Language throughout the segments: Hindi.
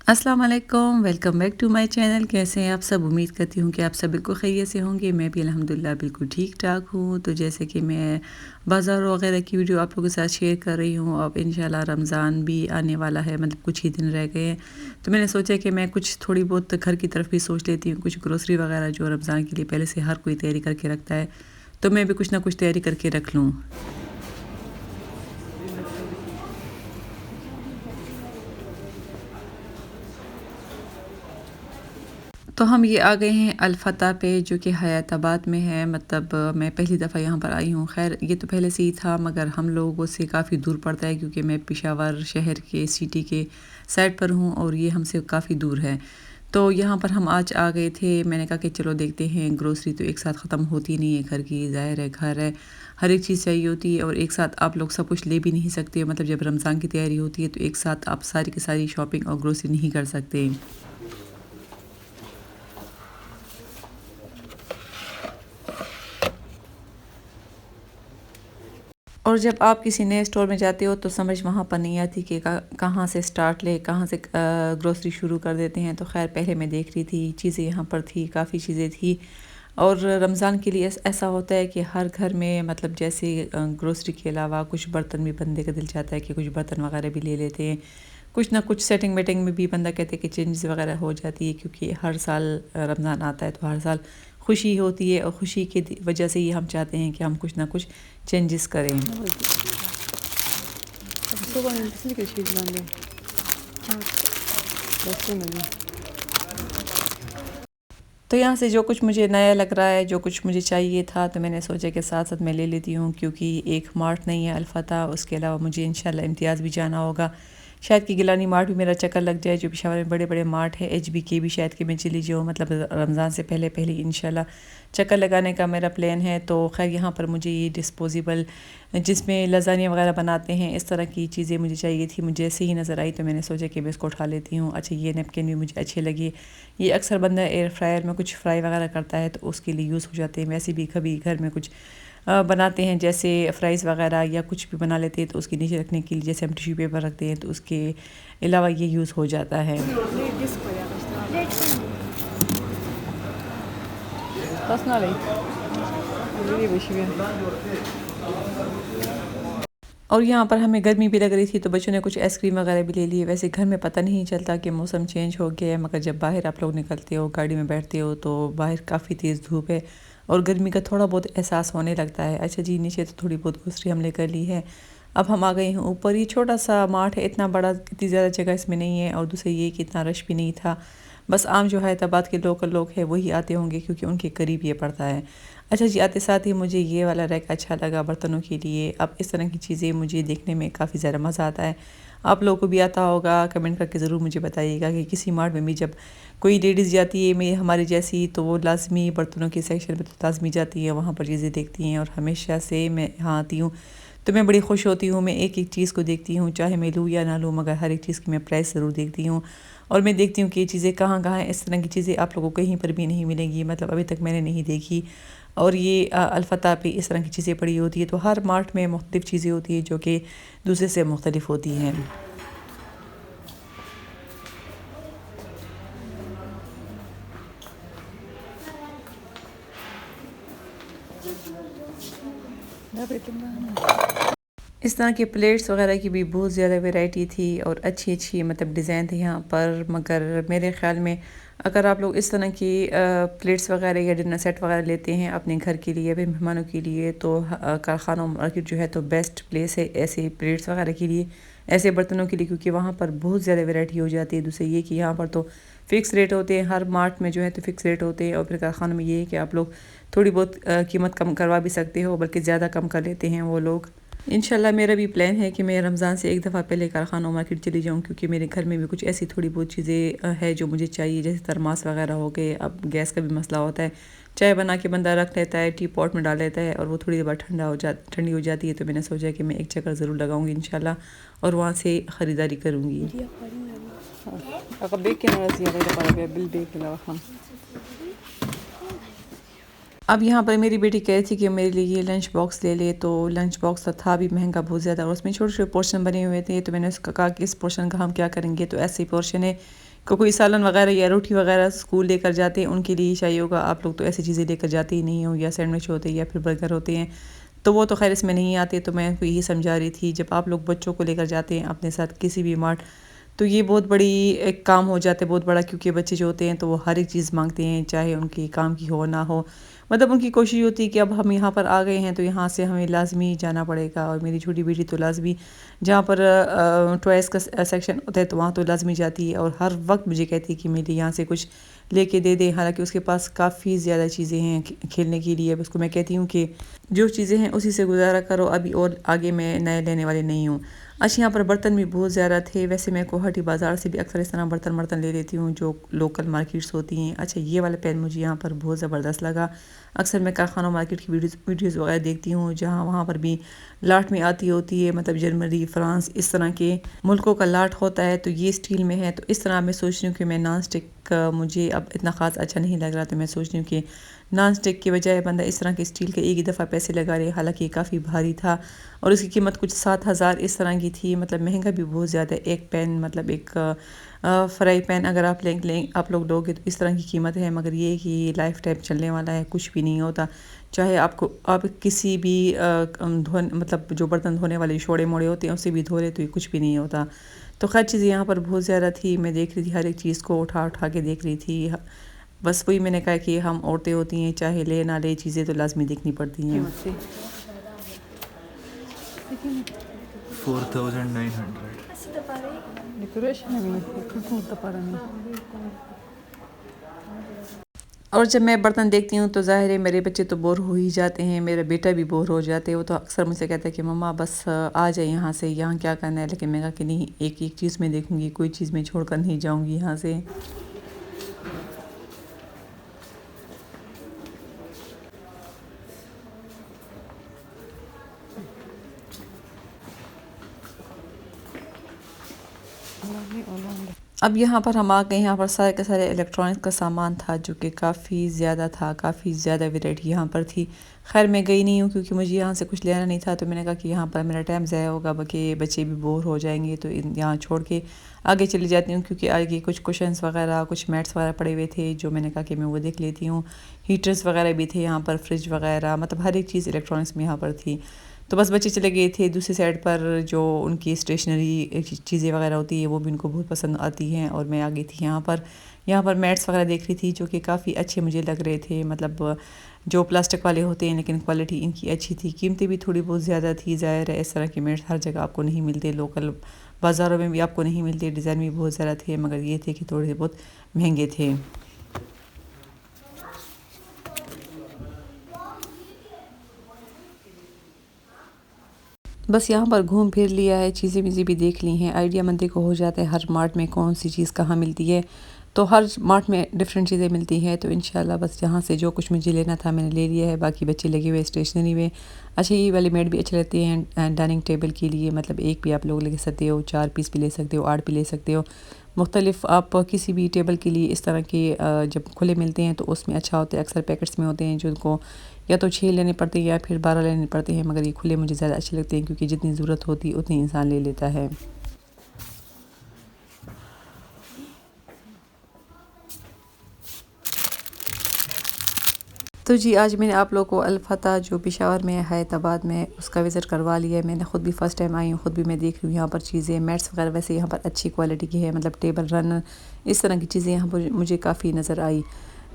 अस्सलाम वालेकुम, welcome back to my channel. कैसे हैं आप सब? उम्मीद करती हूँ कि आप सब बिल्कुल खैरियत से होंगे। मैं भी अल्हम्दुलिल्लाह बिल्कुल ठीक-ठाक हूँ। तो जैसे कि मैं बाज़ार वग़ैरह की वीडियो आप लोगों के साथ शेयर कर रही हूँ, अब इंशाल्लाह रमज़ान भी आने वाला है, मतलब कुछ ही दिन रह गए हैं। तो मैंने सोचा कि मैं कुछ थोड़ी बहुत घर की तरफ भी सोच लेती हूँ, कुछ ग्रोसरी वग़ैरह जो रमज़ान के लिए पहले से हर कोई तैयारी करके रखता है, तो मैं भी कुछ ना कुछ तैयारी करके रख लूँ। तो हम ये आ गए हैं अल-फतह पे, जो कि हयाताबाद में है। मतलब मैं पहली दफ़ा यहाँ पर आई हूँ। ख़ैर ये तो पहले से ही था, मगर हम लोगों से काफ़ी दूर पड़ता है क्योंकि मैं पेशावर शहर के सिटी के साइड पर हूँ और ये हमसे काफ़ी दूर है। तो यहाँ पर हम आज आ गए थे। मैंने कहा कि चलो देखते हैं, ग्रोसरी तो एक साथ ख़त्म होती नहीं है घर की, ज़ाहिर है घर है, हर एक चीज़ चाहिए होती है और एक साथ आप लोग सब कुछ ले भी नहीं सकते। मतलब जब रमज़ान की तैयारी होती है तो एक साथ आप सारी की सारी शॉपिंग और ग्रोसरी नहीं कर सकते। और जब आप किसी नए स्टोर में जाते हो तो समझ वहाँ पर नहीं आती कि कहाँ से स्टार्ट ले, कहाँ से ग्रोसरी शुरू कर देते हैं। तो ख़ैर पहले मैं देख रही थी, चीज़ें यहाँ पर थी, काफ़ी चीज़ें थी। और रमज़ान के लिए ऐसा होता है कि हर घर में, मतलब जैसे ग्रोसरी के अलावा कुछ बर्तन भी बंदे का दिल चाहता है कि कुछ बर्तन वगैरह भी ले लेते हैं। कुछ ना कुछ सेटिंग वेटिंग में भी बंदा कहते हैं कि चेंजेस वगैरह हो जाती है, क्योंकि हर साल रमज़ान आता है तो हर साल खुशी होती है और खुशी की वजह से ही हम चाहते हैं कि हम कुछ ना कुछ चेंजेस करें। तो यहाँ से जो कुछ मुझे नया लग रहा है, जो कुछ मुझे चाहिए था, तो मैंने सोचा कि साथ-साथ मैं ले लेती हूँ, क्योंकि एक मार्ट नहीं है अल-फतह, उसके अलावा मुझे इंशाल्लाह इम्तियाज़ भी जाना होगा। शायद कि गिलानी मार्ट भी मेरा चक्कर लग जाए, जो पेशावर में बड़े-बड़े मार्ट है, एचबीके भी शायद कि मैं चली जाऊँ, मतलब रमज़ान से पहले-पहले इंशाल्लाह चक्कर लगाने का मेरा प्लान है। तो ख़ैर यहाँ पर मुझे ये डिस्पोज़ेबल, जिसमें लज़ानिया वग़ैरह बनाते हैं, इस तरह की चीज़ें मुझे चाहिए थी। मुझे ऐसे ही नज़र आई तो मैंने सोचा कि मैं इसको उठा लेती हूँ। अच्छा, ये नैपकिन भी मुझे अच्छे लगे। ये अक्सर बंदा एयर फ्रायर में कुछ फ्राई वगैरह करता है तो उसके लिए यूज़ हो जाते हैं। वैसे भी कभी घर में कुछ बनाते हैं, जैसे फ्राइज़ वगैरह या कुछ भी बना लेते हैं तो उसके नीचे रखने के लिए जैसे हम टिश्यू पेपर रखते हैं, तो उसके अलावा ये यूज़ हो जाता है। और यहाँ पर हमें गर्मी भी लग रही थी तो बच्चों ने कुछ आइसक्रीम वगैरह भी ले लिए। वैसे घर में पता नहीं चलता कि मौसम चेंज हो गया है, मगर जब बाहर आप लोग निकलते हो, गाड़ी में बैठते हो, तो बाहर काफ़ी तेज़ धूप है और गर्मी का थोड़ा बहुत एहसास होने लगता है। अच्छा जी, नीचे तो थोड़ी बहुत ग्रोसरी हमने कर ली है। अब हम आ गए हैं ऊपर। ये छोटा सा मार्ट है, इतना बड़ा, इतनी ज़्यादा जगह इसमें नहीं है, और दूसरा ये कि इतना रश भी नहीं था। बस आम जो हैदराबाद के लोकल लोग हैं वही आते होंगे, क्योंकि उनके करीब ये पड़ता है। अच्छा जी, आते साथ ही मुझे ये वाला रैक अच्छा लगा बर्तनों के लिए। अब इस तरह की चीज़ें मुझे देखने में काफ़ी ज़्यादा मज़ा आता है। आप लोगों को भी आता होगा, कमेंट करके ज़रूर मुझे बताइएगा कि किसी मार्ट में भी जब कोई लेडीज़ जाती है मैं हमारी जैसी, तो वो लाज़मी बर्तनों के सेक्शन में तो लाज़मी जाती है, वहाँ पर चीज़ें देखती हैं। और हमेशा से मैं यहाँ आती हूँ तो मैं बड़ी खुश होती हूँ। मैं एक-एक चीज़ को देखती हूँ, चाहे मैं लूँ या ना लूँ, मगर हर एक चीज़ की मैं प्राइस ज़रूर देखती हूँ। और मैं देखती हूँ कि ये चीज़ें कहाँ-कहाँ हैं। इस तरह की चीज़ें आप लोगों को कहीं पर भी नहीं मिलेंगी, मतलब अभी तक मैंने नहीं देखी। और ये अल-फतह पे इस तरह की चीज़ें पड़ी होती है। तो हर मार्ट में मुख्तलिफ़ चीज़ें होती हैं जो कि दूसरे से मुख्तलिफ़ होती हैं। इस तरह के प्लेट्स वगैरह की भी बहुत ज़्यादा वैरायटी थी और अच्छी-अच्छी मतलब डिज़ाइन थे यहाँ पर। मगर मेरे ख़्याल में अगर आप लोग इस तरह की प्लेट्स वगैरह या डिनर सेट वगैरह लेते हैं अपने घर के लिए, अपने मेहमानों के लिए, तो कारखाना मार्केट जो है तो बेस्ट प्लेस है ऐसे प्लेट्स वगैरह के लिए, ऐसे बर्तनों के लिए, क्योंकि वहाँ पर बहुत ज़्यादा वैरायटी हो जाती है। दूसरे ये कि यहाँ पर तो फ़िक्स रेट होते हैं, हर मार्ट में जो है तो फ़िक्स रेट होते हैं। और फिर कारखानों में ये है कि आप लोग थोड़ी बहुत कीमत कम करवा भी सकते हो, बल्कि ज़्यादा कम कर लेते हैं वो लोग। इंशाल्लाह मेरा भी प्लान है कि मैं रमज़ान से एक दफ़ा पहले कारखाना मार्केट चली जाऊँ, क्योंकि मेरे घर में भी कुछ ऐसी थोड़ी बहुत चीज़ें है जो मुझे चाहिए, जैसे थर्मास वगैरह हो गए। अब गैस का भी मसला होता है, चाय बना के बंदा रख लेता है, टी पॉट में डाल लेता है और वो थोड़ी देर बाद ठंडी हो जाती है। तो मैंने सोचा कि मैं एक चक्कर ज़रूर लगाऊंगी इंशाल्लाह और वहाँ से ख़रीदारी करूँगी। अब यहाँ पर मेरी बेटी कह रही थी कि मेरे लिए ये लंच बॉक्स ले ले, तो लंच बॉक्स तो था भी महंगा बहुत ज़्यादा और उसमें छोटे-छोटे पोर्शन बने हुए थे। तो मैंने उसका कहा कि इस पोर्शन का हम क्या करेंगे, तो ऐसे ही पोर्शन है कोई सालन वगैरह या रोटी वगैरह स्कूल लेकर जाते हैं, उनके लिए चाहिए होगा। आप लोग तो ऐसी चीज़ें लेकर जाते ही नहीं हो, या सैंडविच होते हैं या फिर बर्गर होते हैं, तो वो तो खैर इसमें नहीं आते। तो मैं उनको यही समझा रही थी, जब आप लोग बच्चों को लेकर जाते हैं अपने साथ किसी भी मार्ट, तो ये बहुत बड़ी एक काम हो जाता है, बहुत बड़ा, क्योंकि बच्चे जो होते हैं तो वो हर एक चीज़ मांगते हैं, चाहे उनकी काम की हो ना हो। मतलब उनकी कोशिश होती है कि अब हम यहाँ पर आ गए हैं तो यहाँ से हमें लाजमी जाना पड़ेगा। और मेरी छोटी बेटी तो लाजमी, जहाँ पर टॉयज़ का सेक्शन होता है तो वहाँ तो लाजमी जाती है, और हर वक्त मुझे कहती है कि मेरे लिए यहाँ से कुछ लेके दे दे। हालांकि उसके पास काफ़ी ज़्यादा चीज़ें हैं खेलने के लिए। उसको मैं कहती हूँ कि जो चीज़ें हैं उसी से गुजारा करो अभी, और आगे मैं नए लेने वाली नहीं हूँ। अच्छा, यहाँ पर बर्तन भी बहुत ज़्यादा थे। वैसे मैं कोहाटी बाज़ार से भी अक्सर इस तरह बर्तन ले लेती हूँ जो लोकल मार्केट्स होती हैं। अच्छा, ये वाला पेन मुझे यहाँ पर बहुत ज़बरदस्त लगा। अक्सर मैं कारखाना मार्केट की वीडियोज़ वगैरह देखती हूँ, जहाँ वहाँ पर भी लाट में आती होती है, मतलब जर्मनी, फ्रांस, इस तरह के मुल्कों का लाट होता है। तो ये स्टील में है, तो इस तरह मैं सोच रही हूँ कि मैं नॉन स्टिक मुझे अब इतना ख़ास अच्छा नहीं लग रहा, तो मैं सोच रही हूँ कि नॉन स्टिक के बजाय बंदा इस तरह के स्टील का एक ही दफ़ा पैसे लगा रहे। हालांकि ये काफ़ी भारी था और उसकी कीमत कुछ 7,000 इस तरह की थी। मतलब महंगा भी बहुत ज़्यादा। एक पेन, मतलब एक फ्राई पैन अगर आप लोग लोगे तो इस तरह की कीमत है। मगर ये कि ये लाइफ टाइम चलने वाला है, कुछ भी नहीं होता। चाहे आप किसी भी मतलब जो बर्तन धोने वाले शोड़े मोड़े होते हैं उससे भी धो ले तो ये कुछ भी नहीं होता। तो खैर चीज़ें यहाँ पर बहुत ज़्यादा थी। मैं देख रही थी, हर एक चीज़ को उठा उठा के देख रही थी। बस वही मैंने कहा कि हम औरतें होती हैं, चाहे ले ना ले, चीज़ें तो लाजमी देखनी पड़ती हैं। 4900. और जब मैं बर्तन देखती हूँ तो ज़ाहिर है मेरे बच्चे तो बोर हो ही जाते हैं, मेरा बेटा भी बोर हो जाते हैं। वो तो अक्सर मुझसे कहता है कि मम्मा बस आ जाए यहाँ से, यहाँ क्या करना है। लेकिन मैं कहा कि नहीं, एक एक चीज़ में देखूँगी, कोई चीज़ में छोड़कर नहीं जाऊँगी यहाँ से। अब यहाँ पर हम आ गए। यहाँ पर सारे के सारे इलेक्ट्रॉनिक्स का सामान था जो कि काफ़ी ज़्यादा था, काफ़ी ज़्यादा वैरायटी यहाँ पर थी। खैर मैं गई नहीं हूँ क्योंकि मुझे यहाँ से कुछ लेना नहीं था। तो मैंने कहा कि यहाँ पर मेरा टाइम ज़ाया होगा, बाकी बच्चे भी बोर हो जाएंगे, तो यहाँ छोड़ के आगे चली जाती हूँ। क्योंकि आगे कुछ कुशन्स वगैरह, कुछ मैट्स वगैरह पड़े हुए थे जो मैंने कहा कि मैं वो देख लेती हूँ। हीटर्स वगैरह भी थे यहाँ पर, फ्रिज वगैरह, मतलब हर एक चीज़ इलेक्ट्रॉनिक्स में यहाँ पर थी। तो बस बच्चे चले गए थे दूसरी साइड पर, जो उनकी स्टेशनरी चीज़ें वगैरह होती है वो भी उनको बहुत पसंद आती हैं। और मैं आ गई थी यहाँ पर मैट्स वगैरह देख रही थी जो कि काफ़ी अच्छे मुझे लग रहे थे। मतलब जो प्लास्टिक वाले होते हैं, लेकिन क्वालिटी इनकी अच्छी थी। कीमतें भी थोड़ी बहुत ज़्यादा थी। ज़ाहिर है इस तरह के मैट्स हर जगह आपको नहीं मिलते, लोकल बाज़ारों में भी आपको नहीं मिलते। डिज़ाइन भी बहुत ज़्यादा थे, मगर ये थे कि थोड़े बहुत महंगे थे। बस यहाँ पर घूम फिर लिया है, चीज़ें वीज़ें भी देख ली हैं। आइडिया मंदी को हो जाता है हर मार्ट में कौन सी चीज़ कहाँ मिलती है। तो हर मार्ट में डिफरेंट चीज़ें मिलती हैं। तो इंशाल्लाह बस जहाँ से जो कुछ मुझे लेना था मैंने ले लिया है। बाकी बच्चे लगे हुए स्टेशनरी में। अच्छा, ये वाली मैट भी अच्छी लगती हैं डाइनिंग टेबल के लिए। मतलब एक भी आप लोग ले सकते हो, 4 पीस भी ले सकते हो, 8 भी ले सकते हो। मुख्तलिफ आप किसी भी टेबल के लिए इस तरह के जब खुले मिलते हैं तो उसमें अच्छा होता है। अक्सर पैकेट्स में होते हैं जिनको या तो 6 लेने पड़ते हैं या फिर 12 लेने पड़ते हैं। मगर ये खुले मुझे ज़्यादा अच्छे लगते हैं क्योंकि जितनी ज़रूरत होती है उतनी इंसान ले लेता है। तो जी, आज मैंने आप लोगों को अल-फतह जो पेशावर में है, हैदराबाद में, उसका विज़िट करवा लिया है। मैंने ख़ुद भी फ़र्स्ट टाइम आई हूँ, ख़ुद भी मैं देख रही हूँ यहाँ पर चीज़ें। मैट्स वगैरह वैसे यहाँ पर अच्छी क्वालिटी की है, मतलब टेबल रनर, इस तरह की चीज़ें यहाँ पर मुझे काफ़ी नज़र आई।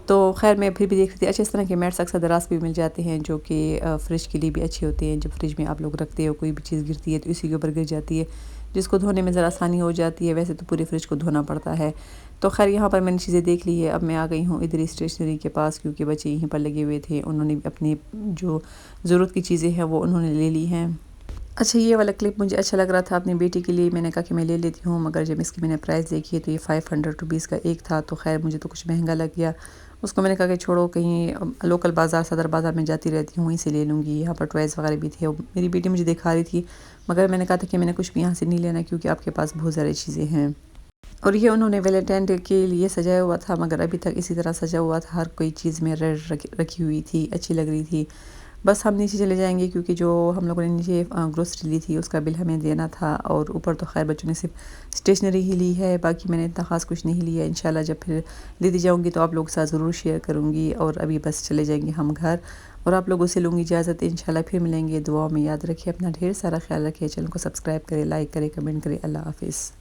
तो खैर मैं फिर भी देख रही थी। अच्छा, इस तरह के मैट्स अक्सर दराज पे भी मिल जाते हैं जो कि फ्रिज के लिए भी अच्छे होते हैं। जब फ्रिज में आप लोग रखते हो, कोई भी चीज़ गिरती है तो इसी के ऊपर गिर जाती है, जिसको धोने में ज़रा आसानी हो जाती है। वैसे तो पूरे फ्रिज को धोना पड़ता है। तो खैर यहाँ पर मैंने चीज़ें देख ली है। अब मैं आ गई हूँ इधर स्टेशनरी के पास क्योंकि बच्चे यहीं पर लगे हुए थे। उन्होंने अपनी जो ज़रूरत की चीज़ें हैं वो उन्होंने ले ली हैं। अच्छा, ये वाला क्लिप मुझे अच्छा लग रहा था अपनी बेटी के लिए। मैंने कहा कि मैं ले लेती हूँ, मगर जब इसकी मैंने प्राइस देखी है तो ये 500 रुपीज़ का एक था। तो खैर मुझे तो कुछ महंगा लग गया। उसको मैंने कहा कि छोड़ो, कहीं लोकल बाज़ार, सदर बाज़ार में जाती रहती हूँ, वहीं से ले लूँगी। यहाँ पर टॉयज़ वगैरह भी थे। मेरी बेटी मुझे दिखा रही थी, मगर मैंने कहा था कि मैंने कुछ भी यहाँ से नहीं लेना क्योंकि आपके पास बहुत सारी चीज़ें हैं। और ये उन्होंने वैलेंटाइन डे के लिए सजाया हुआ था, मगर अभी तक इसी तरह सजा हुआ था। हर कोई चीज़ में रेड रखी हुई थी, अच्छी लग रही थी। बस हम नीचे चले जाएंगे क्योंकि जो हम लोगों ने नीचे ग्रोसरी ली थी उसका बिल हमें देना था। और ऊपर तो खैर बच्चों ने सिर्फ स्टेशनरी ही ली है, बाकी मैंने इतना ख़ास कुछ नहीं लिया। इंशाल्लाह जब फिर लेती जाऊँगी तो आप लोगों के साथ ज़रूर शेयर करूँगी। और अभी बस चले जाएंगे हम घर, और आप लोगों से लूँगी इजाज़त। इंशाल्लाह फिर मिलेंगे। दुआओं में याद रखिए, अपना ढेर सारा ख्याल रखिए। चैनल को सब्सक्राइब करें, लाइक करें, कमेंट करें। अल्लाह हाफ़िज़।